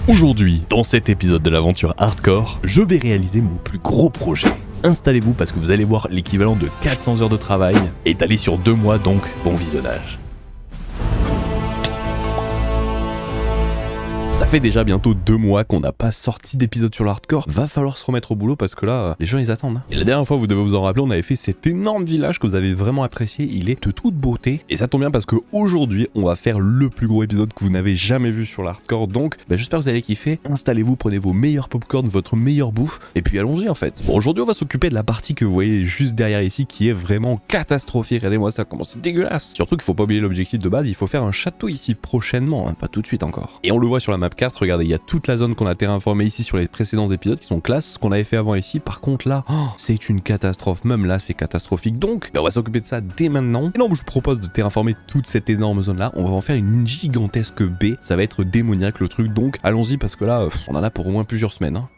Aujourd'hui, dans cet épisode de l'aventure hardcore, je vais réaliser mon plus gros projet. Installez-vous parce que vous allez voir l'équivalent de 400 heures de travail, étalé sur 2 mois, donc bon visionnage. Ça fait déjà bientôt 2 mois qu'on n'a pas sorti d'épisode sur le hardcore. Va falloir se remettre au boulot parce que là, les gens ils attendent. Et la dernière fois, vous devez vous en rappeler, on avait fait cet énorme village que vous avez vraiment apprécié. Il est de toute beauté. Et ça tombe bien parce qu'aujourd'hui, on va faire le plus gros épisode que vous n'avez jamais vu sur le hardcore. Donc, j'espère que vous allez kiffer. Installez-vous, prenez vos meilleurs popcorn, votre meilleure bouffe. Et puis allons-y en fait. Bon, aujourd'hui, on va s'occuper de la partie que vous voyez juste derrière ici qui est vraiment catastrophique. Regardez-moi ça, comment c'est dégueulasse. Surtout qu'il faut pas oublier l'objectif de base. Il faut faire un château ici prochainement, hein, pas tout de suite encore. Et on le voit sur la map carte, regardez, il y a toute la zone qu'on a terraformée ici sur les précédents épisodes qui sont classe, ce qu'on avait fait avant ici. Par contre là, c'est une catastrophe, même là c'est catastrophique. Donc on va s'occuper de ça dès maintenant. Et non, je vous propose de terraformer toute cette énorme zone là. On va en faire une gigantesque baie, ça va être démoniaque le truc. Donc allons-y parce que là, on en a pour au moins plusieurs semaines, hein.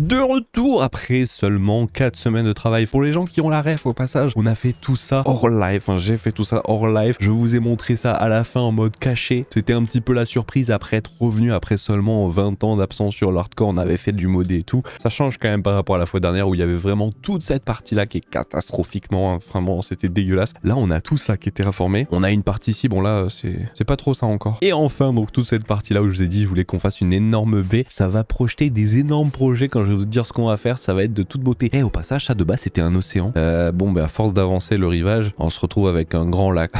De retour après seulement 4 semaines de travail. Pour les gens qui ont la ref au passage, on a fait tout ça hors live, enfin j'ai fait tout ça hors live. Je vous ai montré ça à la fin en mode caché. C'était un petit peu la surprise après être revenu après seulement 20 ans d'absence sur l'hardcore. On avait fait du modé et tout. Ça change quand même par rapport à la fois dernière où il y avait vraiment toute cette partie là qui est catastrophiquement, vraiment c'était dégueulasse. Là on a tout ça qui est terraformé. On a une partie ici, bon là c'est pas trop ça encore. Et enfin donc toute cette partie là où je vous ai dit je voulais qu'on fasse une énorme baie, ça va projeter des énormes projets. Quand je vais vous dire ce qu'on va faire, ça va être de toute beauté. Et au passage ça de base c'était un océan. Bon à force d'avancer le rivage, on se retrouve avec un grand lac.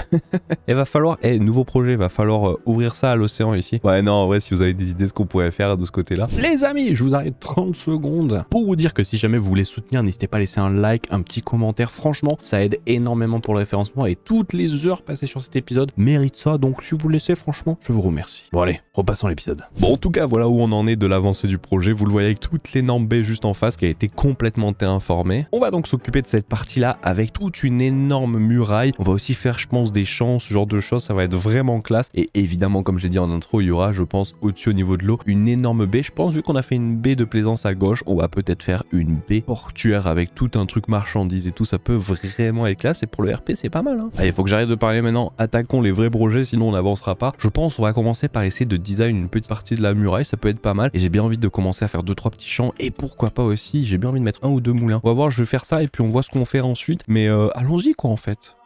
Il va falloir, nouveau projet, il va falloir ouvrir ça à l'océan ici. Ouais non en vrai si vous avez des idées de ce qu'on pourrait faire de ce côté là. Les amis, je vous arrête 30 secondes pour vous dire que si jamais vous voulez soutenir, n'hésitez pas à laisser un like, un petit commentaire. Franchement, ça aide énormément pour le référencement et toutes les heures passées sur cet épisode méritent ça. Donc si vous le laissez, franchement, je vous remercie. Bon allez, repassons l'épisode. Bon en tout cas, voilà où on en est de l'avancée du projet. Vous le voyez avec toute l'énorme baie juste en face qui a été complètement terraformée. On va donc s'occuper de cette partie-là avec toute une énorme muraille. On va aussi faire, je pense, des champs, ce genre de choses. Ça va être vraiment classe. Et évidemment, comme j'ai dit en intro, il y aura, je pense, au-dessus au niveau de l'eau, une énorme baie. Je pense, vu qu'on a fait une baie de plaisance à gauche, on va peut-être faire une baie portuaire avec tout un truc marchandises et tout. Ça peut vraiment être classe. Et pour le RP, c'est pas mal. Hein. Allez, il faut que j'arrête de parler maintenant. Attaquons les vrais projets, sinon on n'avancera pas. Je pense on va commencer par essayer de design une petite partie de la muraille. Ça peut être pas mal. Et j'ai bien envie de commencer à faire 2-3 petits champs. Et pourquoi pas aussi, j'ai bien envie de mettre 1 ou 2 moulins. On va voir, je vais faire ça et puis on voit ce qu'on fait ensuite. Mais allons-y quoi en fait.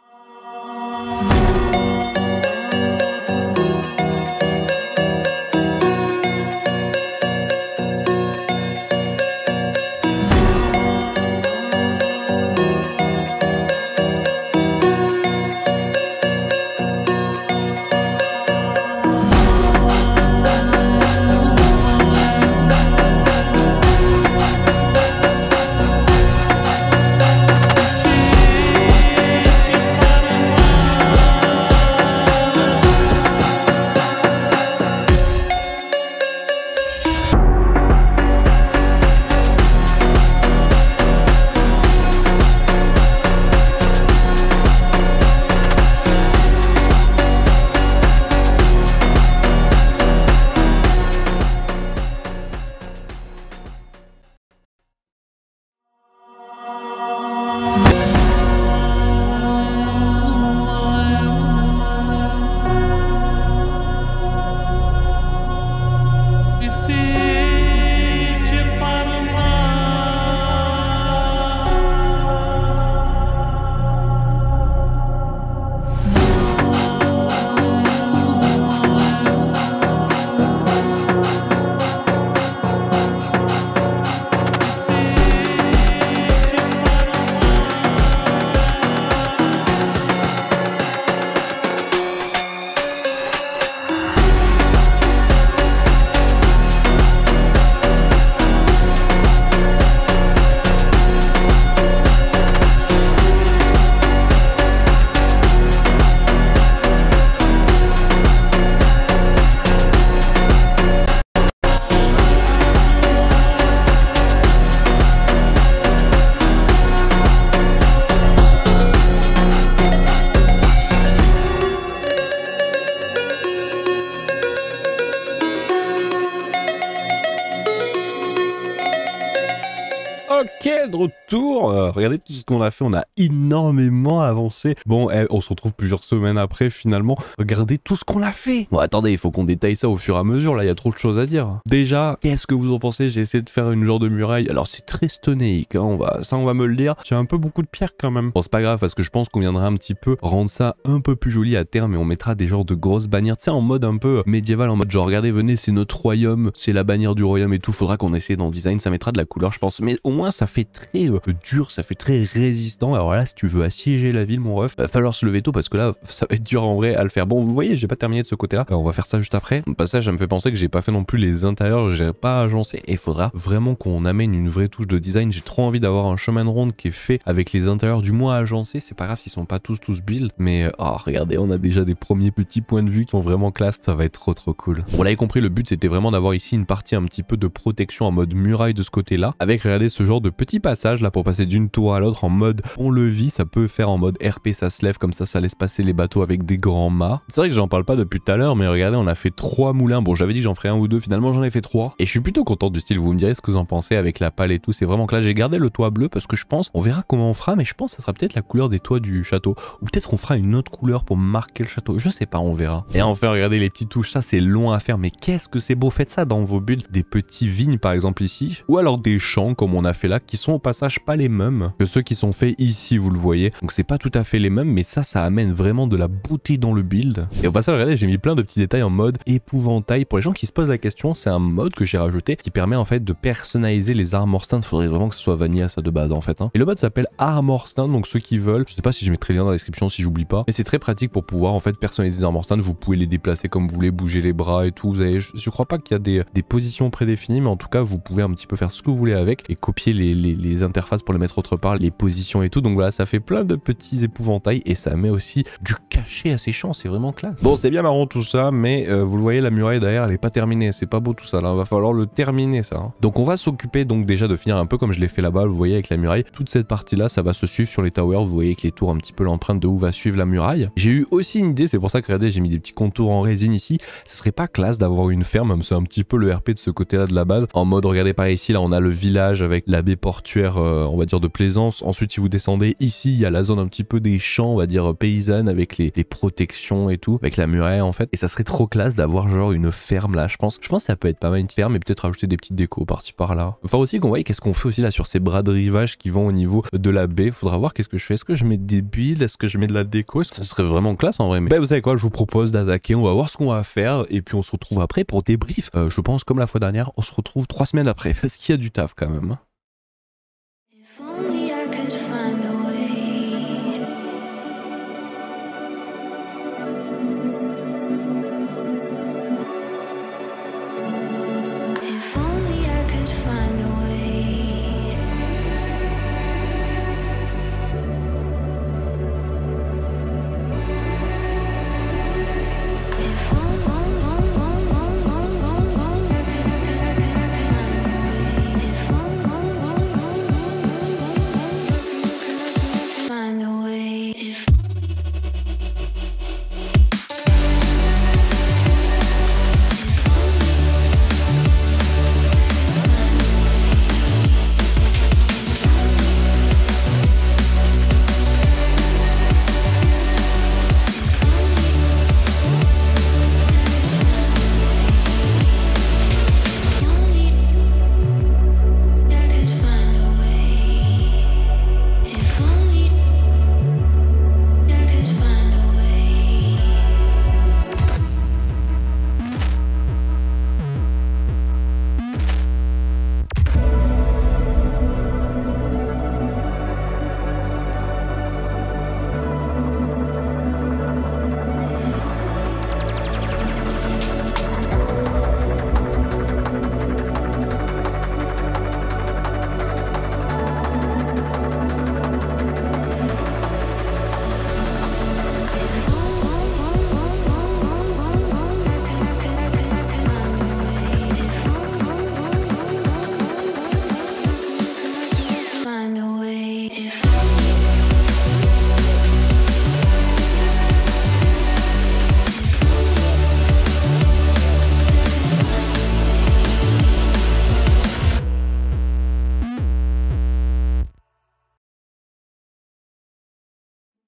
Ok, de retour. Regardez tout ce qu'on a fait, on a énormément avancé. Bon, on se retrouve plusieurs semaines après finalement. Regardez tout ce qu'on a fait. Bon, attendez, il faut qu'on détaille ça au fur et à mesure. Là, il y a trop de choses à dire. Déjà, qu'est-ce que vous en pensez? J'ai essayé de faire une genre de muraille. Alors, c'est très stonéique, hein. Ça, on va me le dire. Il y a un peu beaucoup de pierres quand même. Bon, c'est pas grave parce que je pense qu'on viendra un petit peu rendre ça un peu plus joli à terme et on mettra des genres de grosses bannières. Tu sais, en mode un peu médiéval, en mode genre, regardez, venez, c'est notre royaume, c'est la bannière du royaume et tout. Faudra qu'on essaie dans le design. Ça mettra de la couleur, je pense. Mais au moins, ça fait très dur, ça fait très résistant. Alors là, si tu veux assiéger la ville, mon ref, va falloir se lever tôt parce que là, ça va être dur en vrai à le faire. Bon, vous voyez, j'ai pas terminé de ce côté-là. On va faire ça juste après. Au passage, ça me fait penser que j'ai pas fait non plus les intérieurs, j'ai pas agencé. Et il faudra vraiment qu'on amène une vraie touche de design. J'ai trop envie d'avoir un chemin de ronde qui est fait avec les intérieurs du moins agencés. C'est pas grave s'ils sont pas tous build, mais oh, regardez, on a déjà des premiers petits points de vue qui sont vraiment classe. Ça va être trop cool. Vous l'avez compris, le but c'était vraiment d'avoir ici une partie un petit peu de protection en mode muraille de ce côté-là, avec regardez ce genre de petit petit passage là pour passer d'une tour à l'autre en mode on le vit, ça peut faire en mode RP, ça se lève comme ça laisse passer les bateaux avec des grands mâts. C'est vrai que j'en parle pas depuis tout à l'heure, mais regardez, on a fait 3 moulins. Bon, j'avais dit que j'en ferais 1 ou 2, finalement j'en ai fait 3. Et je suis plutôt content du style, vous me direz ce que vous en pensez avec la pale et tout, c'est vraiment que là j'ai gardé le toit bleu parce que je pense, on verra comment on fera, mais je pense que ça sera peut-être la couleur des toits du château. Ou peut-être on fera une autre couleur pour marquer le château, je sais pas, on verra. Et enfin, regardez les petites touches, ça c'est long à faire, mais qu'est-ce que c'est beau, faites ça dans vos builds, des petits vignes par exemple ici, ou alors des champs comme on a fait là, qui sont au passage pas les mêmes que ceux qui sont faits ici, vous le voyez. Donc c'est pas tout à fait les mêmes, mais ça amène vraiment de la beauté dans le build. Et au passage, regardez, j'ai mis plein de petits détails en mode épouvantail. Pour les gens qui se posent la question, c'est un mode que j'ai rajouté qui permet en fait de personnaliser les armor stands. Faudrait vraiment que ce soit vanilla ça de base en fait. Et le mode s'appelle armor stand, donc ceux qui veulent, je sais pas si je mettrai le lien dans la description si j'oublie pas, mais c'est très pratique pour pouvoir en fait personnaliser les armor stands. Vous pouvez les déplacer comme vous voulez, bouger les bras et tout. Vous avez, je crois pas qu'il y a des positions prédéfinies, mais en tout cas vous pouvez un petit peu faire ce que vous voulez avec et copier les interfaces pour les mettre autre part, les positions et tout. Donc voilà, ça fait plein de petits épouvantails et ça met aussi du caché à ces champs, c'est vraiment classe. Bon, c'est bien marrant tout ça, mais vous le voyez, la muraille derrière, elle est pas terminée, c'est pas beau tout ça, là, va falloir le terminer ça. Donc on va s'occuper donc déjà de finir un peu comme je l'ai fait là-bas, vous voyez avec la muraille, toute cette partie-là, ça va se suivre sur les towers, vous voyez avec les tours un petit peu l'empreinte de où va suivre la muraille. J'ai eu aussi une idée, c'est pour ça que regardez, j'ai mis des petits contours en résine ici, ce serait pas classe d'avoir une ferme, même c'est un petit peu le RP de ce côté-là de la base, en mode, regardez par ici, là on a le village avec la baie portuaire, on va dire de Plaisance, ensuite si vous descendez ici, il y a la zone un petit peu des champs, on va dire paysanne avec les protections et tout, avec la muraille en fait, et ça serait trop classe d'avoir genre une ferme là, je pense que ça peut être pas mal une ferme et peut-être rajouter des petites décos par-ci par-là. Enfin aussi qu'on voit qu'est-ce qu'on fait aussi là sur ces bras de rivage qui vont au niveau de la baie, faudra voir qu'est-ce que je fais, est-ce que je mets des builds, est-ce que je mets de la déco, ça serait vraiment classe en vrai, mais vous savez quoi, je vous propose d'attaquer, on va voir ce qu'on va faire et puis on se retrouve après pour débrief, je pense comme la fois dernière, on se retrouve 3 semaines après, parce qu'il y a du taf quand même.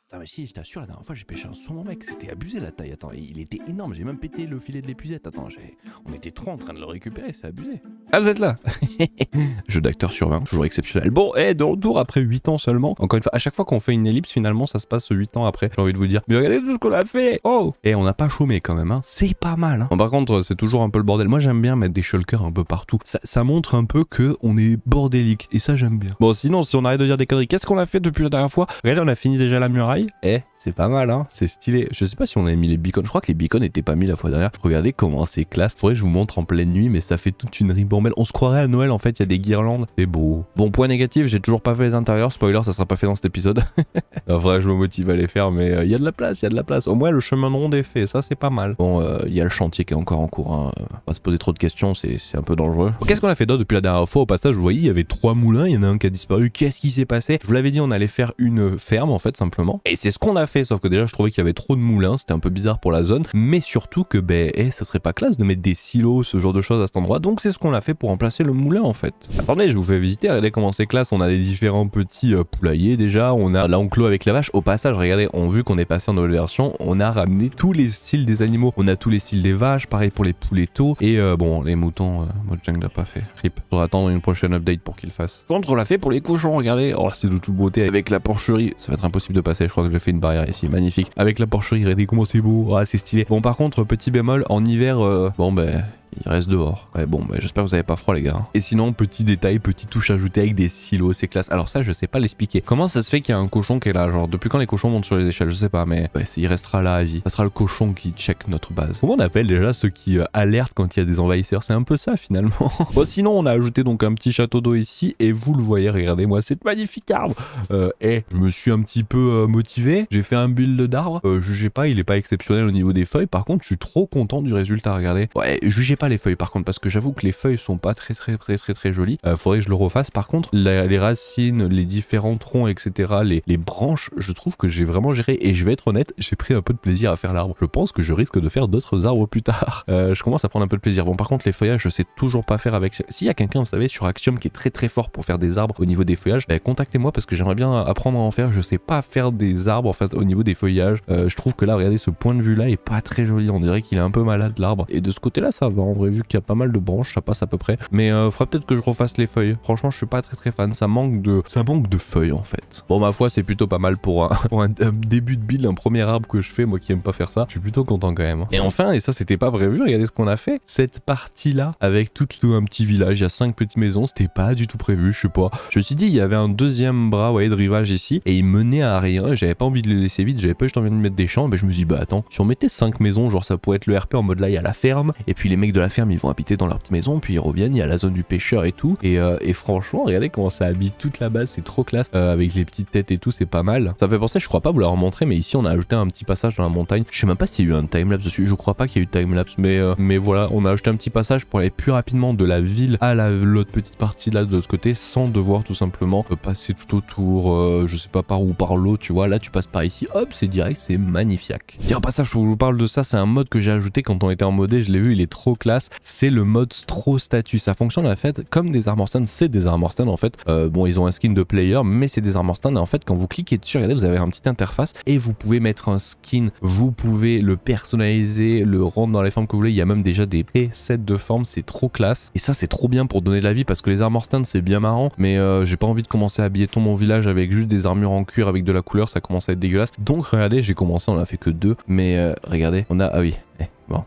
Putain, mais si, je t'assure, la dernière fois j'ai pêché un saumon, mec, c'était abusé la taille. Attends, il était énorme, j'ai même pété le filet de l'épuisette. Attends, on était trop en train de le récupérer, c'est abusé. Ah, vous êtes là. Jeu d'acteur sur 20, toujours exceptionnel. Bon, de retour après 8 ans seulement. Encore une fois, à chaque fois qu'on fait une ellipse, finalement, ça se passe 8 ans après. J'ai envie de vous dire, mais regardez tout ce qu'on a fait. Oh. Et on n'a pas chômé quand même, hein. C'est pas mal, hein. Bon, par contre, c'est toujours un peu le bordel. Moi, j'aime bien mettre des shulkers un peu partout. Ça montre un peu que on est bordélique. Et ça, j'aime bien. Bon, sinon, si on arrête de dire des conneries, qu'est-ce qu'on a fait depuis la dernière fois? Regardez, on a fini déjà la muraille. C'est pas mal, hein. C'est stylé. Je sais pas si on avait mis les beacons. Je crois que les beacons n'étaient pas mis la fois dernière. Regardez comment c'est classe. Faudrait que je vous montre en pleine nuit, mais ça fait toute une ribambelle ribambelle. On se croirait à Noël en fait, il y a des guirlandes. C'est beau. Bon, point négatif, j'ai toujours pas fait les intérieurs. Spoiler, ça sera pas fait dans cet épisode. En vrai, je me motive à les faire, mais il y a de la place, il y a de la place. Au moins, le chemin de ronde est fait, ça c'est pas mal. Bon, il y a le chantier qui est encore en cours. Hein. Pas se poser trop de questions, c'est un peu dangereux. Bon, qu'est-ce qu'on a fait d'autre depuis la dernière fois? Au passage, vous voyez, il y avait 3 moulins, il y en a un qui a disparu. Qu'est-ce qui s'est passé? Je vous l'avais dit, on allait faire une ferme en fait, simplement. Et c'est ce qu'on a fait, sauf que déjà, je trouvais qu'il y avait trop de moulins, c'était un peu bizarre pour la zone. Mais surtout que, ça serait pas classe de mettre des silos, ce genre de choses à cet endroit. Donc, c'est ce qu'on a fait pour remplacer le moulin en fait. Attendez, je vous fais visiter, regardez comment c'est classe. On a des différents petits poulaillers déjà. On a l'enclos avec la vache. Au passage, regardez, on vu qu'on est passé en nouvelle version, on a ramené tous les styles des animaux. On a tous les styles des vaches, pareil pour les poulettos. Et bon, les moutons, Mojang l'a pas fait. Rip. Faudra attendre une prochaine update pour qu'il le fasse. Contre, on l'a fait pour les cochons, regardez. Oh, c'est de toute beauté. Avec la porcherie, ça va être impossible de passer. Je crois que j'ai fait une barrière ici. Magnifique. Avec la porcherie, regardez comment c'est beau. Ah, c'est stylé. Bon, par contre, petit bémol, en hiver, il reste dehors. Ouais, bon, j'espère que vous avez pas froid, les gars. Et sinon, petit détail, petite touche ajoutée avec des silos, c'est classe. Alors ça, je sais pas l'expliquer. Comment ça se fait qu'il y a un cochon qui est là? Genre, depuis quand les cochons montent sur les échelles? Je sais pas, mais il restera là à vie. Ça sera le cochon qui check notre base. Comment on appelle déjà ceux qui alertent quand il y a des envahisseurs? C'est un peu ça, finalement. Bon, sinon, on a ajouté donc un petit château d'eau ici. Et vous le voyez, regardez-moi cette magnifique arbre. Je me suis un petit peu motivé. J'ai fait un build d'arbre. Jugez pas, il est pas exceptionnel au niveau des feuilles. Par contre, je suis trop content du résultat, regardez. Ouais, jugez pas les feuilles par contre, parce que j'avoue que les feuilles sont pas très jolies. Faudrait que je le refasse. Par contre, les racines, les différents troncs, etc., les branches, je trouve que j'ai vraiment géré. Et je vais être honnête, j'ai pris un peu de plaisir à faire l'arbre. Je pense que je risque de faire d'autres arbres plus tard. Je commence à prendre un peu de plaisir. Bon, par contre, les feuillages, je sais toujours pas faire avec. S'il y a quelqu'un, vous savez, sur Axiom qui est très fort pour faire des arbres au niveau des feuillages, contactez-moi parce que j'aimerais bien apprendre à en faire. Je sais pas faire des arbres en fait au niveau des feuillages. Je trouve que là, regardez, ce point de vue là est pas très joli. On dirait qu'il est un peu malade l'arbre. Et de ce côté-là, ça va en vrai, vu qu'il y a pas mal de branches, ça passe à peu près. Mais faudra peut-être que je refasse les feuilles. Franchement, je suis pas très fan. Ça manque de feuilles en fait. Bon, ma foi, c'est plutôt pas mal pour un début de build, un premier arbre que je fais. Moi qui aime pas faire ça, je suis plutôt content quand même. Et enfin, et ça c'était pas prévu, regardez ce qu'on a fait. Cette partie-là, avec tout un petit village, il y a 5 petites maisons, c'était pas du tout prévu, je sais pas. Je me suis dit, il y avait un deuxième bras, de rivage ici, et il menait à rien. J'avais pas envie de le laisser vide, j'avais pas juste envie de mettre des champs. Je me suis dit, attends, si on mettait 5 maisons, genre ça pourrait être le RP en mode là, il y a la ferme, et puis les mecs de la ferme, ils vont habiter dans leur petite maison, puis ils reviennent, il y a la zone du pêcheur et tout. Et franchement, regardez comment ça habite toute la base, c'est trop classe. Avec les petites têtes et tout, c'est pas mal. Ça me fait penser, je crois pas vous l'avoir montré, mais ici on a ajouté un petit passage dans la montagne. Je sais même pas s'il y a eu un timelapse dessus, je crois pas qu'il y a eu de timelapse, mais voilà, on a ajouté un petit passage pour aller plus rapidement de la ville à l'autre petite partie là de l'autre côté, sans devoir tout simplement passer tout autour, je sais pas par où, par l'eau, tu vois. Là, tu passes par ici, hop, c'est direct, c'est magnifique. Et en passage, je vous parle de ça, c'est un mode que j'ai ajouté quand on était en modé, je l'ai vu, il est trop classe. C'est le mode Stro Statue. Ça fonctionne en fait comme des armor stands, c'est des armor stands en fait. Bon, ils ont un skin de player, mais c'est des armor stands. Et en fait, quand vous cliquez dessus, regardez, vous avez un petit interface et vous pouvez mettre un skin, vous pouvez le personnaliser, le rendre dans les formes que vous voulez. Il y a même déjà des presets de formes, c'est trop classe. Et ça, c'est trop bien pour donner de la vie parce que les armor stands, c'est bien marrant, mais j'ai pas envie de commencer à habiller tout mon village avec juste des armures en cuir avec de la couleur, ça commence à être dégueulasse. Donc regardez, j'ai commencé, on a fait que 2, mais regardez, on a, ah oui, bon.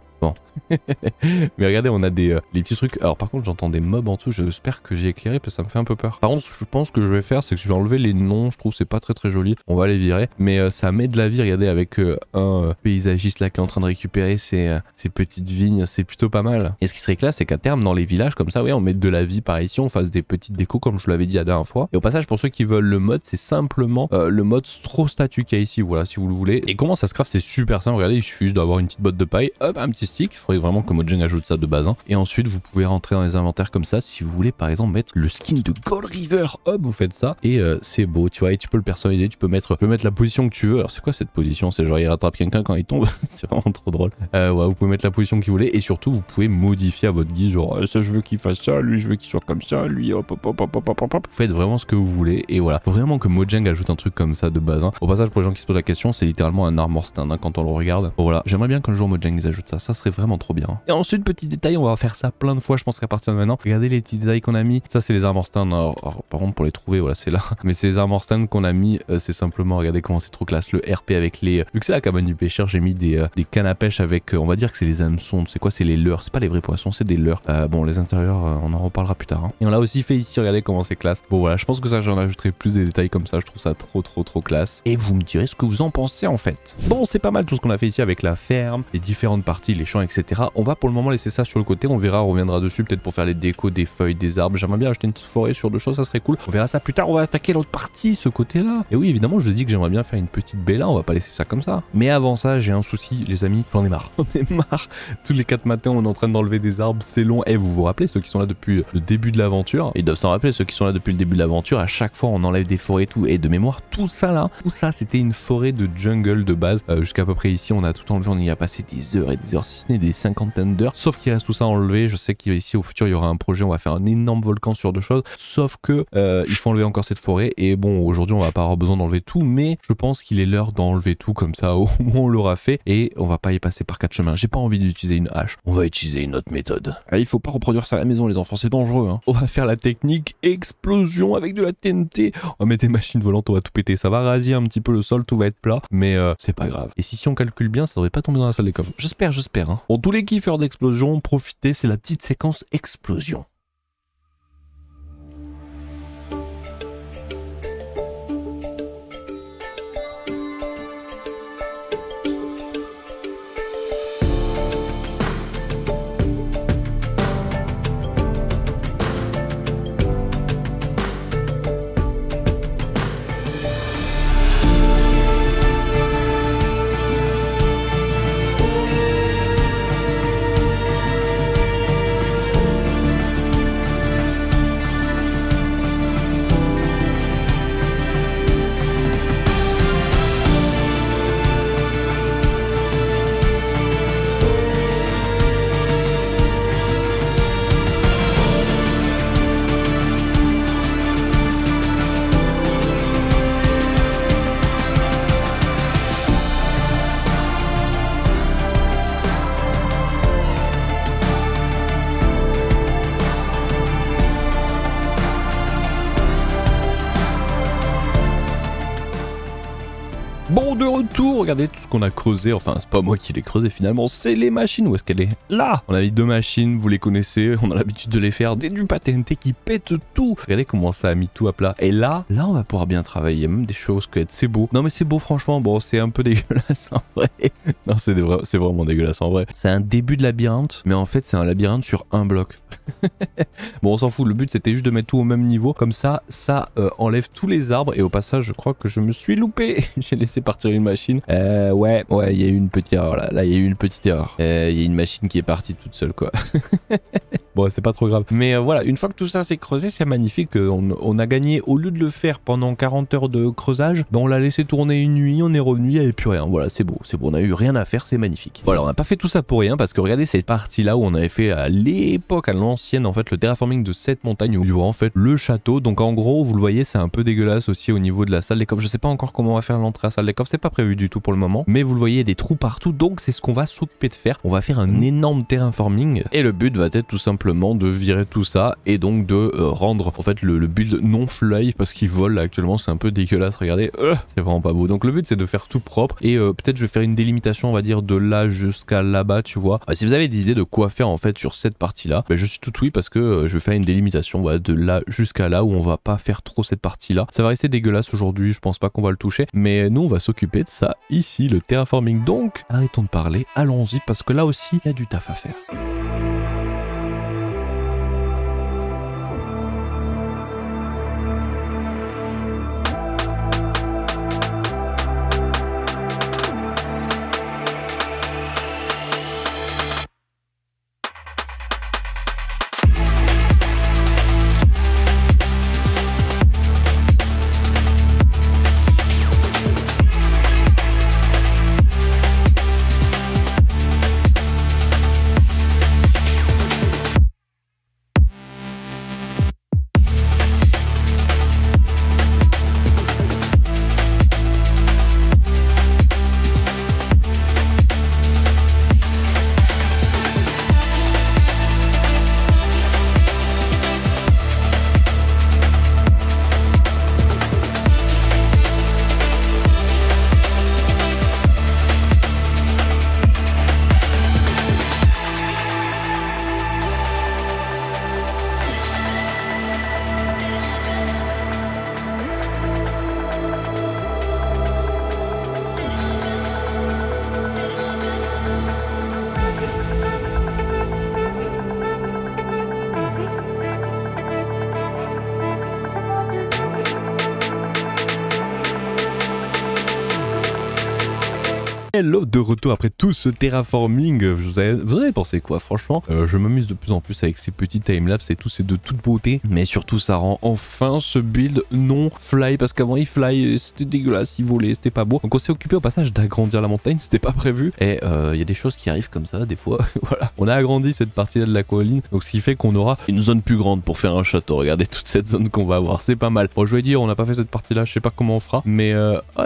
Mais regardez, on a des petits trucs. Alors par contre, j'entends des mobs en dessous, j'espère que j'ai éclairé parce que ça me fait un peu peur. Par contre, je pense que je vais faire, c'est que je vais enlever les noms, je trouve c'est pas très joli. On va les virer, mais ça met de la vie, regardez, avec un paysagiste là qui est en train de récupérer ces petites vignes, c'est plutôt pas mal. Et ce qui serait classe, c'est qu'à terme, dans les villages comme ça, oui, on met de la vie par ici, on fasse des petites décos comme je vous l'avais dit la dernière fois. Et au passage, pour ceux qui veulent le mode, c'est simplement le mode Stro Statue qu'il y a ici, voilà, si vous le voulez. Et comment ça se craft, c'est super simple, regardez, il suffit juste d'avoir une petite botte de paille, hop, un petit stick, il faudrait vraiment que Mojang ajoute ça de base, hein. Et ensuite vous pouvez rentrer dans les inventaires comme ça si vous voulez par exemple mettre le skin de Gold River, hop, vous faites ça et c'est beau, tu vois, et tu peux le personnaliser, tu peux mettre la position que tu veux. Alors c'est quoi cette position? C'est genre il rattrape quelqu'un quand il tombe. C'est vraiment trop drôle. Ouais, vous pouvez mettre la position que vous voulez et surtout vous pouvez modifier à votre guise, genre ça je veux qu'il fasse ça, lui je veux qu'il soit comme ça, lui hop. Vous faites vraiment ce que vous voulez et voilà. Faut vraiment que Mojang ajoute un truc comme ça de base, hein. Au passage, pour les gens qui se posent la question, c'est littéralement un armor stand, hein, quand on le regarde. Bon, voilà, j'aimerais bien qu'un jour Mojang les ajoute ça serait vraiment trop bien. Et ensuite, petit détail, on va faire ça plein de fois, je pense qu'à partir de maintenant. Regardez les petits détails qu'on a mis. Ça, c'est les armor stands. Alors, par contre, pour les trouver, voilà, c'est là. Mais c'est les armor stands qu'on a mis, c'est simplement, regardez comment c'est trop classe. Le RP avec les... Vu que c'est la cabane du pêcheur, j'ai mis des cannes à pêche avec, on va dire que c'est les hameçons. C'est quoi? C'est les leurres. C'est pas les vrais poissons, c'est des leurres. Bon, les intérieurs, on en reparlera plus tard, hein. Et on l'a aussi fait ici, regardez comment c'est classe. Bon, voilà, je pense que ça, j'en ajouterai plus des détails comme ça. Je trouve ça trop classe. Et vous me direz ce que vous en pensez, en fait. Bon, c'est pas mal tout ce qu'on a fait ici avec la ferme, les différentes parties, les champs, etc. verra. On va pour le moment laisser ça sur le côté. On verra, on reviendra dessus peut-être pour faire les décos des feuilles, des arbres. J'aimerais bien acheter une petite forêt sur 2 choses, ça serait cool. On verra ça plus tard. On va attaquer l'autre partie, ce côté-là. Et oui, évidemment, je dis que j'aimerais bien faire une petite baie là. On va pas laisser ça comme ça. Mais avant ça, j'ai un souci, les amis. J'en ai marre. J'en ai marre. Tous les 4 matins, on est en train d'enlever des arbres. C'est long. Et vous vous rappelez, ceux qui sont là depuis le début de l'aventure, ils doivent s'en rappeler, ceux qui sont là depuis le début de l'aventure, à chaque fois, on enlève des forêts et tout. Et de mémoire, tout ça là, c'était une forêt de jungle de base. Jusqu'à peu près ici, on a tout enlevé. On y a passé des heures et des heures, si ce n'est des cinquantaines d'heures. Sauf qu'il reste tout ça enlevé. Je sais qu'ici, au futur, il y aura un projet. On va faire un énorme volcan sur 2 choses. Sauf que il faut enlever encore cette forêt. Et bon, aujourd'hui, on va pas avoir besoin d'enlever tout. Mais je pense qu'il est l'heure d'enlever tout. Comme ça, au moins, on l'aura fait. Et on va pas y passer par 4 chemins. J'ai pas envie d'utiliser une hache. On va utiliser une autre méthode. Il faut pas reproduire ça à la maison, les enfants. C'est dangereux. Hein. On va faire la technique explosion avec de la TNT. On va mettre des machines volantes. On va tout péter. Ça va raser un petit peu le sol. Tout va être plat. Mais c'est pas grave. Et si on calcule bien, ça devrait pas tomber dans la salle des coffres. J'espère. Hein. Pour tous les kiffeurs d'explosion, profitez. C'est la petite séquence explosion. Bon, de retour, regardez tout ce qu'on a creusé, enfin c'est pas moi qui l'ai creusé finalement, c'est les machines, où est-ce qu'elle est? Là. On a mis 2 machines, vous les connaissez, on a l'habitude de les faire, des du TNT qui pètent tout. Regardez comment ça a mis tout à plat. Et là on va pouvoir bien travailler, il y a même des choses que c'est beau. Non mais c'est beau franchement, bon c'est un peu dégueulasse en vrai. Non c'est vraiment dégueulasse en vrai. C'est un début de labyrinthe, mais en fait c'est un labyrinthe sur un bloc. Bon on s'en fout, le but c'était juste de mettre tout au même niveau, comme ça enlève tous les arbres. Et au passage je crois que je me suis loupé. J'ai laissé partir une machine. Ouais, il y a eu une petite erreur là. Il y a eu une petite erreur. Il y a une machine qui est partie toute seule quoi. Bon, c'est pas trop grave. Mais voilà, une fois que tout ça s'est creusé, c'est magnifique. On a gagné, au lieu de le faire pendant 40 heures de creusage, ben on l'a laissé tourner une nuit, on est revenu, il n'y avait plus rien. Voilà, c'est beau, on a eu rien à faire, c'est magnifique. Voilà, on n'a pas fait tout ça pour rien, parce que regardez cette partie-là où on avait fait à l'époque, à l'ancienne, en fait, le terraforming de cette montagne, où il y aura en fait le château. Donc en gros, vous le voyez, c'est un peu dégueulasse aussi au niveau de la salle des coffres. Je sais pas encore comment on va faire l'entrée à la salle des coffres, c'est pas prévu du tout pour le moment. Mais vous le voyez, il y a des trous partout, donc c'est ce qu'on va s'occuper de faire. On va faire un énorme terraforming, et le but va être tout simplement de virer tout ça, et donc de rendre en fait le build non fly, parce qu'il vole là, actuellement, c'est un peu dégueulasse, regardez, c'est vraiment pas beau. Donc le but c'est de faire tout propre, et peut-être je vais faire une délimitation, on va dire, de là jusqu'à là-bas, tu vois. Si vous avez des idées de quoi faire en fait sur cette partie-là, ben, je suis tout oui, parce que je vais faire une délimitation, voilà, de là jusqu'à là, où on va pas faire trop cette partie-là. Ça va rester dégueulasse aujourd'hui, je pense pas qu'on va le toucher, mais nous on va s'occuper de ça ici, le terraforming. Donc arrêtons de parler, allons-y, parce que là aussi il y a du taf à faire. Hello, de retour après tout ce terraforming. Vous en avez pensé quoi? Franchement, je m'amuse de plus en plus avec ces petits timelapse et tout, c'est de toute beauté. Mais surtout, ça rend enfin ce build non fly, parce qu'avant il fly, c'était dégueulasse, il volait, c'était pas beau. Donc on s'est occupé au passage d'agrandir la montagne, c'était pas prévu. Et il y a des choses qui arrivent comme ça, des fois. Voilà, on a agrandi cette partie-là de l'Aqualine, donc ce qui fait qu'on aura une zone plus grande pour faire un château. Regardez toute cette zone qu'on va avoir, c'est pas mal. Bon, je vais dire, on n'a pas fait cette partie-là, je sais pas comment on fera, mais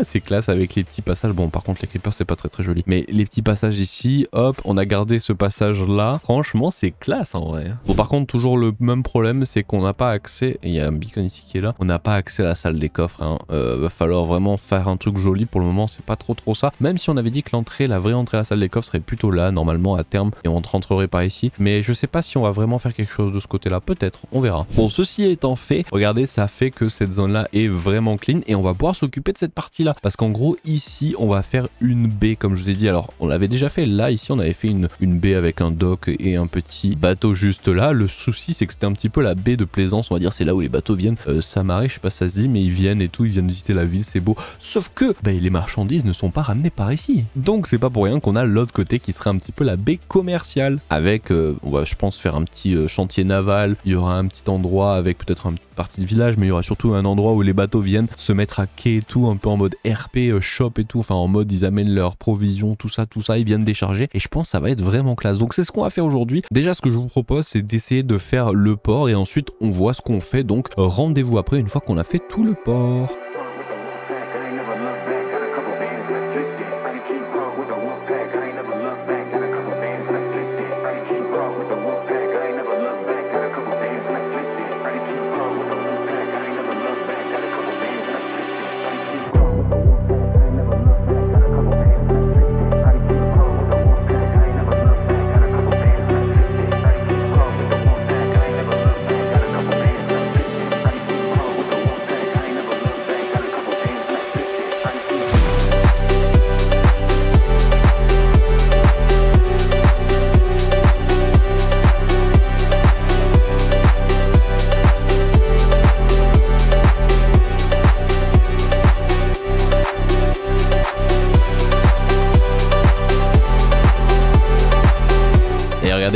c'est classe avec les petits passages. Bon, par contre, les creepers, c'est pas très joli, mais les petits passages ici, hop, on a gardé ce passage-là. Franchement, c'est classe en vrai. Bon, par contre, toujours le même problème, c'est qu'on n'a pas accès, et il y a un beacon ici qui est là, on n'a pas accès à la salle des coffres, hein. Va falloir vraiment faire un truc joli. Pour le moment, c'est pas trop ça, même si on avait dit que l'entrée, la vraie entrée à la salle des coffres serait plutôt là, normalement, à terme, et on rentrerait par ici, mais je sais pas si on va vraiment faire quelque chose de ce côté-là, peut-être, on verra. Bon, ceci étant fait, regardez, ça fait que cette zone-là est vraiment clean, et on va pouvoir s'occuper de cette partie-là, parce qu'en gros, ici, on va faire une baie, comme je vous ai dit. Alors, on l'avait déjà fait, là, ici, on avait fait une baie avec un dock et un petit bateau juste là. Le souci, c'est que c'était un petit peu la baie de plaisance, on va dire, c'est là où les bateaux viennent s'amarrer, je sais pas si ça se dit, mais ils viennent et tout, ils viennent visiter la ville, c'est beau. Sauf que les marchandises ne sont pas ramenées par ici. Donc c'est pas pour rien qu'on a l'autre côté qui serait un petit peu la baie commerciale. Avec, on va je pense faire un petit chantier naval, il y aura un petit endroit avec peut-être une petite partie de village, mais il y aura surtout un endroit où les bateaux viennent se mettre à quai et tout, un peu en mode RP, shop et tout, enfin en mode ils amènent leurs provisions, tout ça, ils viennent décharger. Et je pense que ça va être vraiment classe. Donc c'est ce qu'on va faire aujourd'hui. Déjà ce que je vous propose, c'est d'essayer de faire le port et ensuite on voit ce qu'on fait. Donc rendez-vous après une fois qu'on a fait tout le port.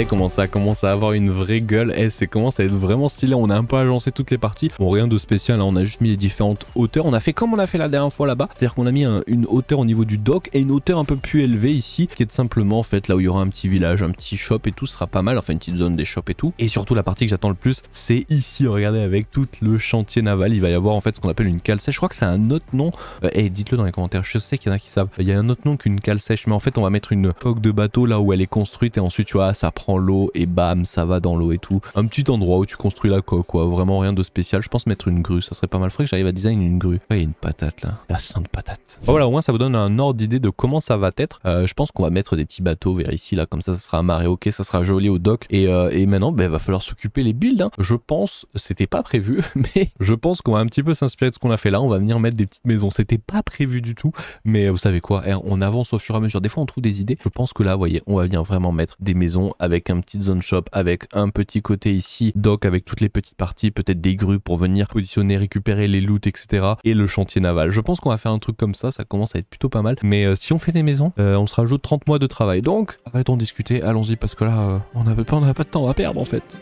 Comment ça commence à avoir une vraie gueule, et c'est commence à être vraiment stylé. On a un peu agencé toutes les parties, bon rien de spécial, hein. On a juste mis les différentes hauteurs, on a fait comme on a fait la dernière fois là-bas, c'est à dire qu'on a mis une hauteur au niveau du dock et une hauteur un peu plus élevée ici, qui est simplement en fait là où il y aura un petit village, un petit shop et tout, sera pas mal, enfin une petite zone des shops et tout. Et surtout la partie que j'attends le plus, c'est ici, regardez, avec tout le chantier naval, il va y avoir en fait ce qu'on appelle une cale sèche. Je crois que c'est un autre nom, et dites-le dans les commentaires, je sais qu'il y en a qui savent, il y a un autre nom qu'une cale sèche, mais en fait on va mettre une coque de bateau là où elle est construite, et ensuite tu vois ça prend l'eau et bam, ça va dans l'eau et tout. Un petit endroit où tu construis la coque, quoi. Vraiment rien de spécial. Je pense mettre une grue, ça serait pas mal. Faudrait que j'arrive à design une grue. Ouais, il y a une patate là. La sainte patate. Bon, voilà, au moins ça vous donne un ordre d'idée de comment ça va être. Je pense qu'on va mettre des petits bateaux vers ici, là. Comme ça sera amarré. Ok, ça sera joli au dock. Et maintenant, il va falloir s'occuper les builds, hein. Je pense, c'était pas prévu, mais je pense qu'on va un petit peu s'inspirer de ce qu'on a fait là. On va venir mettre des petites maisons. C'était pas prévu du tout, mais vous savez quoi, on avance au fur et à mesure. Des fois, on trouve des idées. Je pense que là, vous voyez, on va venir vraiment mettre des maisons avec un petit zone shop, avec un petit côté ici, dock avec toutes les petites parties, peut-être des grues pour venir positionner, récupérer les loots, etc. Et le chantier naval. Je pense qu'on va faire un truc comme ça commence à être plutôt pas mal. Mais si on fait des maisons, on se rajoute 30 mois de travail. Donc, arrêtons de discuter, allons-y, parce que là, on n'a pas de temps à perdre en fait.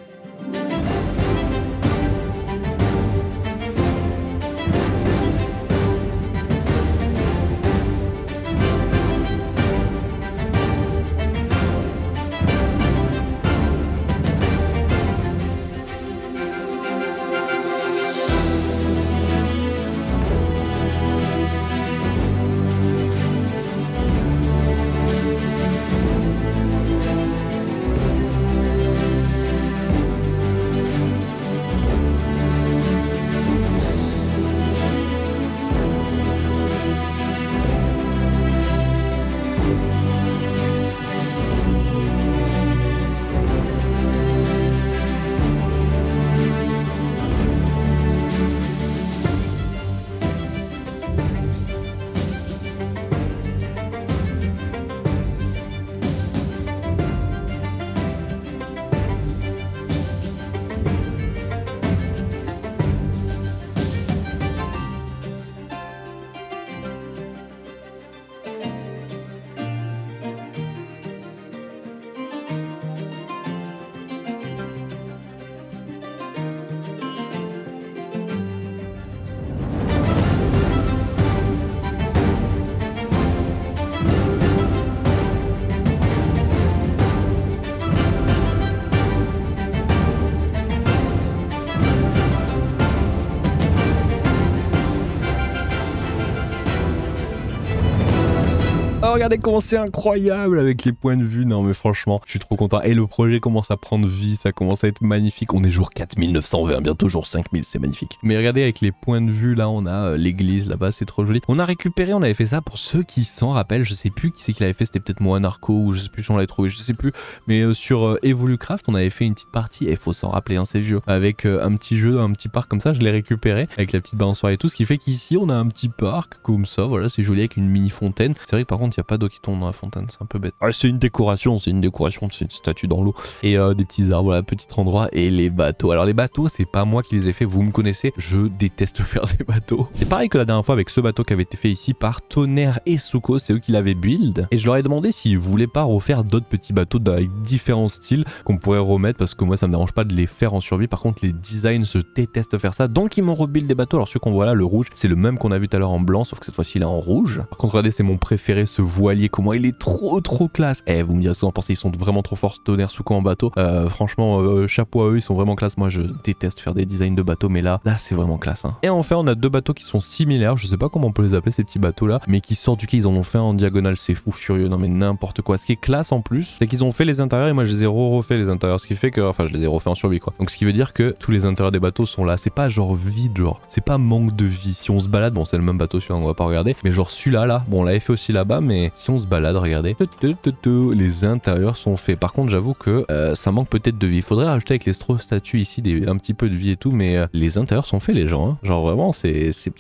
regardez comment c'est incroyable avec les points de vue. Non mais franchement, je suis trop content. Et le projet commence à prendre vie, ça commence à être magnifique. On est jour 4920, bientôt jour 5000, c'est magnifique. Mais regardez avec les points de vue, là on a l'église là-bas, c'est trop joli. On a récupéré, on avait fait ça pour ceux qui s'en rappellent. Je sais plus qui c'est qui l'avait fait, c'était peut-être moi Narco ou je sais plus si on l'avait trouvé, je sais plus. Mais sur Evolucraft, on avait fait une petite partie, et il faut s'en rappeler, hein, c'est vieux. Avec un petit jeu, un petit parc comme ça, je l'ai récupéré avec la petite balançoire et tout. Ce qui fait qu'ici on a un petit parc comme ça, voilà, c'est joli avec une mini fontaine. C'est vrai que par contre il n'y a pas d'eau qui tombe dans la fontaine, c'est un peu bête. Ah, c'est une décoration, c'est une statue dans l'eau. Et des petits arbres, voilà, petit endroit. Et les bateaux. Alors les bateaux, c'est pas moi qui les ai fait, vous me connaissez, je déteste faire des bateaux. C'est pareil que la dernière fois avec ce bateau qui avait été fait ici par Tonnerre et Suko, c'est eux qui l'avaient build. Et je leur ai demandé s'ils voulaient pas refaire d'autres petits bateaux avec différents styles qu'on pourrait remettre, parce que moi ça me dérange pas de les faire en survie. Par contre les designs, je déteste faire ça, donc ils m'ont rebuild des bateaux. Alors celui qu'on voit là, le rouge, c'est le même qu'on a vu tout à l'heure en blanc, sauf que cette fois-ci il est en rouge. Par contre regardez, c'est mon préféré, ce voilier, comment il est trop classe. Eh, vous me direz ce que vous en pensez, ils sont vraiment trop forts, Tonnerre, Suko en bateau. Franchement, chapeau à eux, ils sont vraiment classe. Moi je déteste faire des designs de bateaux, mais là c'est vraiment classe, hein. Et enfin on a deux bateaux qui sont similaires, je sais pas comment on peut les appeler ces petits bateaux là, mais qui sortent du quai, ils en ont fait en diagonale, c'est fou furieux, non mais n'importe quoi. Ce qui est classe en plus, c'est qu'ils ont fait les intérieurs et moi je les ai refait les intérieurs, ce qui fait que, enfin je les ai refait en survie quoi. Donc ce qui veut dire que tous les intérieurs des bateaux sont là, c'est pas genre vide, genre c'est pas manque de vie. Si on se balade, bon c'est le même bateau celui-là, on va pas regarder, mais genre celui-là là, bon on l'avait fait aussi là-bas, mais si on se balade, regardez, les intérieurs sont faits. Par contre j'avoue que ça manque peut-être de vie, il faudrait rajouter avec les statues ici un petit peu de vie et tout, mais les intérieurs sont faits les gens, hein. Genre vraiment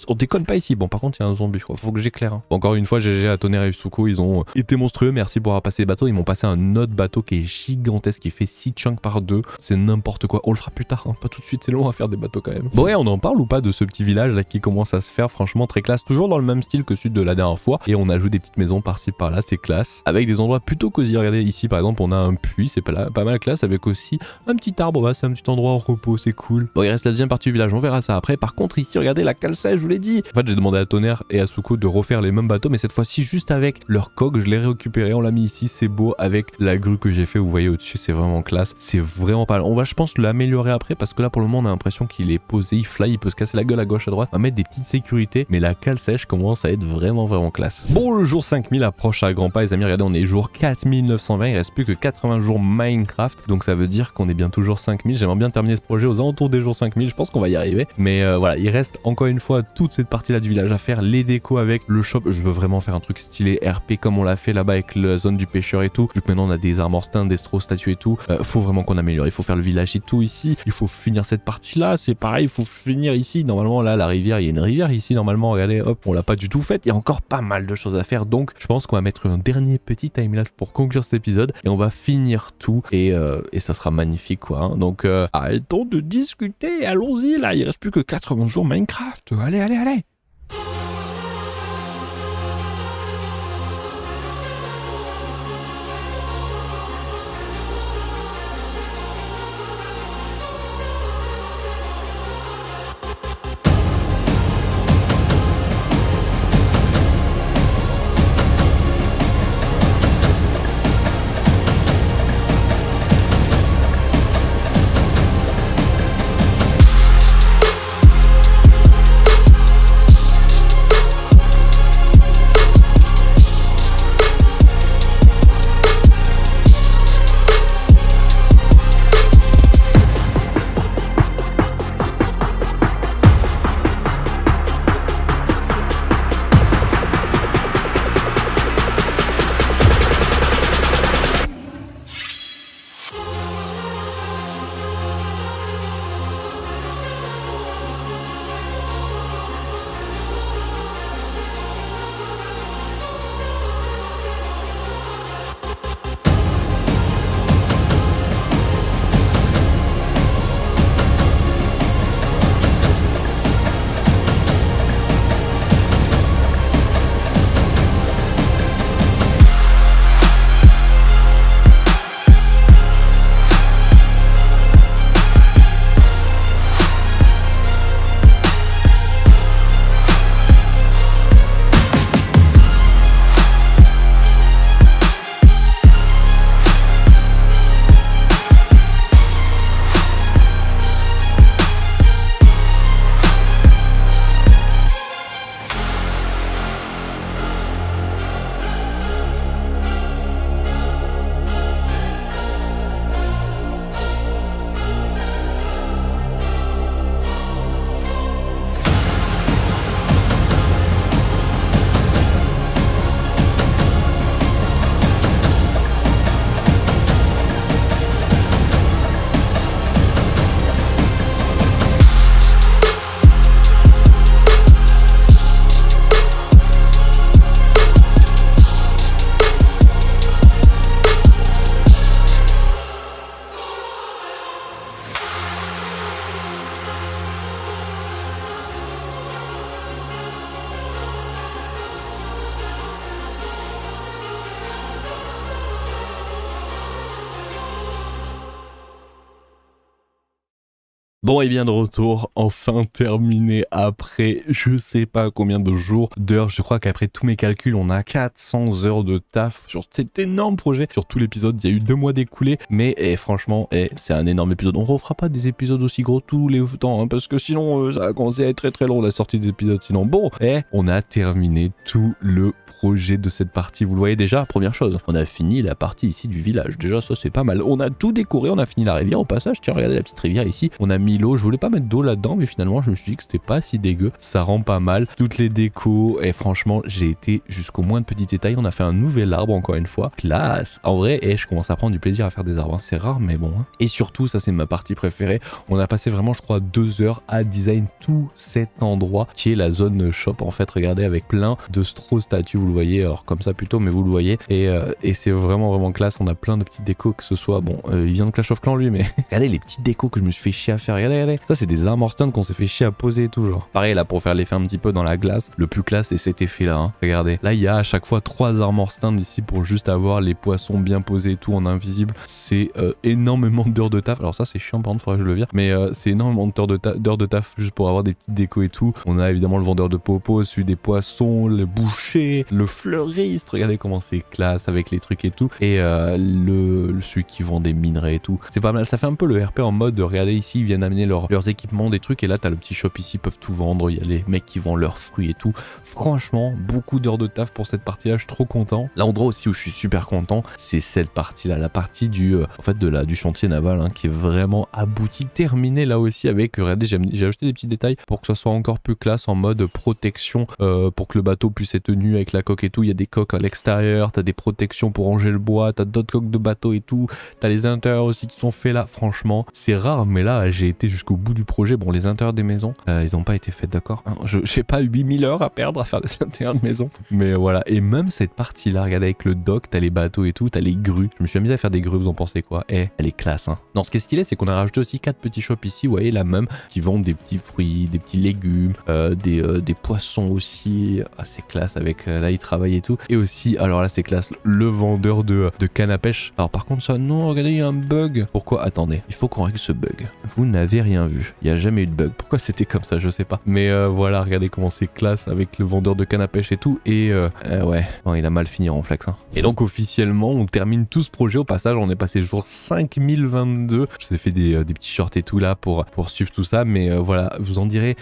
on déconne pas ici. Bon par contre il y a un zombie quoi, faut que j'éclaire, hein. Encore une fois GG à Tonnerre et Suko, ils ont été monstrueux, merci pour avoir passé les bateaux. Ils m'ont passé un autre bateau qui est gigantesque, qui fait 6 chunks par 2, c'est n'importe quoi. On le fera plus tard, hein. Pas tout de suite, c'est long à faire des bateaux quand même. Bon ouais, on en parle ou pas de ce petit village là qui commence à se faire, franchement très classe, toujours dans le même style que celui de la dernière fois, et on ajoute des petites maisons par-ci par-là, c'est classe, avec des endroits plutôt cosy. Regardez ici par exemple on a un puits, c'est pas mal classe, avec aussi un petit arbre, bah, c'est un petit endroit en repos, c'est cool. Bon il reste la deuxième partie du village, on verra ça après. Par contre ici regardez la cale sèche, je vous l'ai dit. En fait j'ai demandé à Tonnerre et à Suko de refaire les mêmes bateaux, mais cette fois-ci juste avec leur coque, je l'ai récupéré, on l'a mis ici, c'est beau avec la grue que j'ai fait, vous voyez au-dessus, c'est vraiment classe, c'est vraiment pas mal. On va je pense l'améliorer après parce que là pour le moment on a l'impression qu'il est posé, il fly, il peut se casser la gueule à gauche à droite. On va mettre des petites sécurités, mais la cale sèche commence à être vraiment classe. Bon, le jour 5000 approche à grands pas les amis, regardez on est jour 4920, il reste plus que 80 jours Minecraft, donc ça veut dire qu'on est bientôt jour 5000. J'aimerais bien terminer ce projet aux alentours des jours 5000, je pense qu'on va y arriver, mais voilà, il reste encore une fois toute cette partie là du village à faire, les décos avec le shop. Je veux vraiment faire un truc stylé RP comme on l'a fait là-bas avec la zone du pêcheur et tout, vu que maintenant on a des armor stands, des straw statues et tout. Faut vraiment qu'on améliore, il faut faire le village et tout ici, il faut finir cette partie là, c'est pareil, il faut finir ici. Normalement là la rivière, il y a une rivière ici normalement, regardez, hop, on l'a pas du tout faite, il y a encore pas mal de choses à faire, donc je pense qu'on va mettre un dernier petit timelapse pour conclure cet épisode et on va finir tout et ça sera magnifique quoi, hein. Donc arrêtons de discuter, allons-y là, il reste plus que 80 jours Minecraft, allez. Bon et bien de retour, enfin terminé après je sais pas combien de jours, d'heures, je crois qu'après tous mes calculs on a 400 heures de taf sur cet énorme projet, sur tout l'épisode, il y a eu 2 mois d'écoulés, mais franchement c'est un énorme épisode, on refera pas des épisodes aussi gros tous les temps, hein, parce que sinon ça va commencer à être très long la sortie des épisodes, sinon bon, on a terminé tout le projet de cette partie, vous le voyez déjà, première chose, on a fini la partie ici du village, déjà ça c'est pas mal, on a tout décoré, on a fini la rivière au passage, tiens regardez la petite rivière ici, on a mis l'eau, je voulais pas mettre d'eau là-dedans mais finalement je me suis dit que c'était pas si dégueu, ça rend pas mal, toutes les décos et franchement j'ai été jusqu'au moins de petits détails, on a fait un nouvel arbre encore une fois, classe, en vrai je commence à prendre du plaisir à faire des arbres, hein. C'est rare mais bon, hein. Et surtout ça c'est ma partie préférée, on a passé vraiment je crois 2 heures à design tout cet endroit qui est la zone shop en fait, regardez avec plein de straw statues, vous le voyez, alors comme ça plutôt mais vous le voyez et c'est vraiment classe, on a plein de petites décos que ce soit, bon il vient de Clash of Clans lui mais regardez les petites décos que je me suis fait chier à faire, regardez, ça c'est des armor stands qu'on s'est fait chier à poser et tout genre. Pareil là pour faire l'effet un petit peu dans la glace, le plus classe c'est cet effet là, hein. Regardez, là il y a à chaque fois 3 armor stands ici pour juste avoir les poissons bien posés et tout en invisible, c'est énormément d'heures de taf, alors ça c'est chiant par contre faudrait que je le vire, mais c'est énormément d'heures de taf juste pour avoir des petites décos et tout. On a évidemment le vendeur de popo, celui des poissons, le boucher, le fleuriste, regardez comment c'est classe avec les trucs et tout, et celui qui vend des minerais et tout, c'est pas mal, ça fait un peu le RP en mode, regardez ici ils viennent amener leurs équipements, des trucs, et là t'as le petit shop ici, ils peuvent tout vendre, il y a les mecs qui vendent leurs fruits et tout. Franchement beaucoup d'heures de taf pour cette partie là, je suis trop content. L'endroit aussi où je suis super content c'est cette partie là, la partie du en fait du chantier naval, hein, qui est vraiment abouti, terminé là aussi avec, regardez j'ai ajouté des petits détails pour que ça soit encore plus classe en mode protection, pour que le bateau puisse être tenu avec la coque et tout, il y a des coques à l'extérieur, t'as des protections pour ranger le bois, t'as d'autres coques de bateau et tout, t'as les intérieurs aussi qui sont faits là, franchement c'est rare mais là j'ai été jusqu'au bout du projet. Bon les intérieurs des maisons ils n'ont pas été faits, d'accord, hein, j'ai pas 8000 heures à perdre à faire des intérieurs de maison, mais voilà. Et même cette partie là, regardez avec le dock, t'as les bateaux et tout, t'as les grues, je me suis amusé à faire des grues, vous en pensez quoi? Elle est classe, hein. Non, ce qui est stylé c'est qu'on a rajouté aussi 4 petits shops ici, vous voyez la même, qui vendent des petits fruits, des petits légumes, des poissons aussi, c'est classe avec là ils travaillent et tout, et aussi alors là c'est classe, le vendeur de canne à pêche. Alors par contre ça, non regardez il y a un bug, pourquoi? Attendez, il faut qu'on règle ce bug, vous n'avez rien vu, il n'y a jamais eu de bug, pourquoi c'était comme ça je sais pas, mais voilà regardez comment c'est classe avec le vendeur de canne à pêche et tout, et ouais bon, il a mal fini en flex, hein. Et donc officiellement on termine tout ce projet, au passage on est passé jour 5022, je vous ai fait des petits shorts et tout là pour suivre tout ça, mais voilà, vous me direz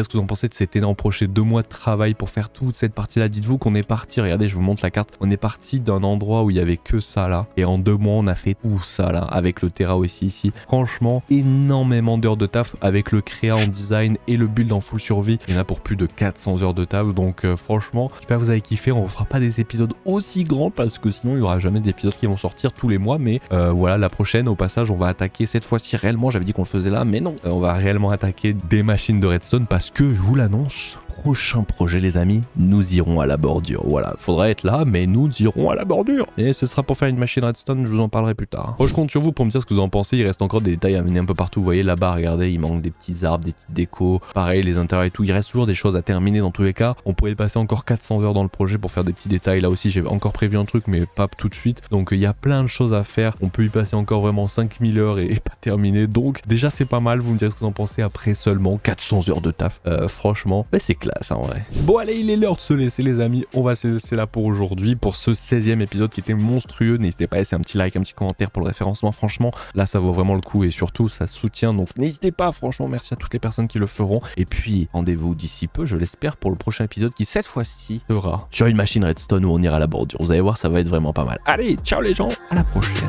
ce que vous en pensez de cet énorme projet, 2 mois de travail pour faire toute cette partie là. Dites-vous qu'on est parti, regardez je vous montre la carte, on est parti d'un endroit où il y avait que ça là, et en 2 mois on a fait tout ça là, avec le terra aussi ici, franchement énormément d'heures de taf avec le créa en design et le build en full survie, il y en a pour plus de 400 heures de taf, donc franchement j'espère que vous avez kiffé. On fera pas des épisodes aussi grands parce que sinon il y aura jamais d'épisodes qui vont sortir tous les mois, mais voilà, la prochaine au passage on va attaquer cette fois-ci réellement, j'avais dit qu'on le faisait là mais non, on va réellement attaquer des machines de redstone parce que je vous l'annonce, prochain projet les amis, nous irons à la bordure. Voilà, faudra être là mais nous irons à la bordure, et ce sera pour faire une machine redstone, je vous en parlerai plus tard, hein. Moi je compte sur vous pour me dire ce que vous en pensez, il reste encore des détails à amener un peu partout, vous voyez là-bas, regardez il manque des petits arbres, des petites décos, pareil les intérieurs et tout, il reste toujours des choses à terminer dans tous les cas, on pourrait passer encore 400 heures dans le projet pour faire des petits détails, là aussi j'ai encore prévu un truc mais pas tout de suite, donc il y a plein de choses à faire, on peut y passer encore vraiment 5000 heures et pas terminer, donc déjà c'est pas mal, vous me direz ce que vous en pensez après seulement 400 heures de taf, franchement c'est classe en vrai. Bon allez, il est l'heure de se laisser les amis, on va se laisser là pour aujourd'hui, pour ce 16e épisode qui était monstrueux. N'hésitez pas à laisser un petit like, un petit commentaire pour le référencement, franchement là ça vaut vraiment le coup et surtout ça soutient, donc n'hésitez pas, franchement merci à toutes les personnes qui le feront, et puis rendez-vous d'ici peu je l'espère pour le prochain épisode qui cette fois-ci sera sur une machine redstone où on ira à la bordure, vous allez voir ça va être vraiment pas mal. Allez ciao les gens, à la prochaine.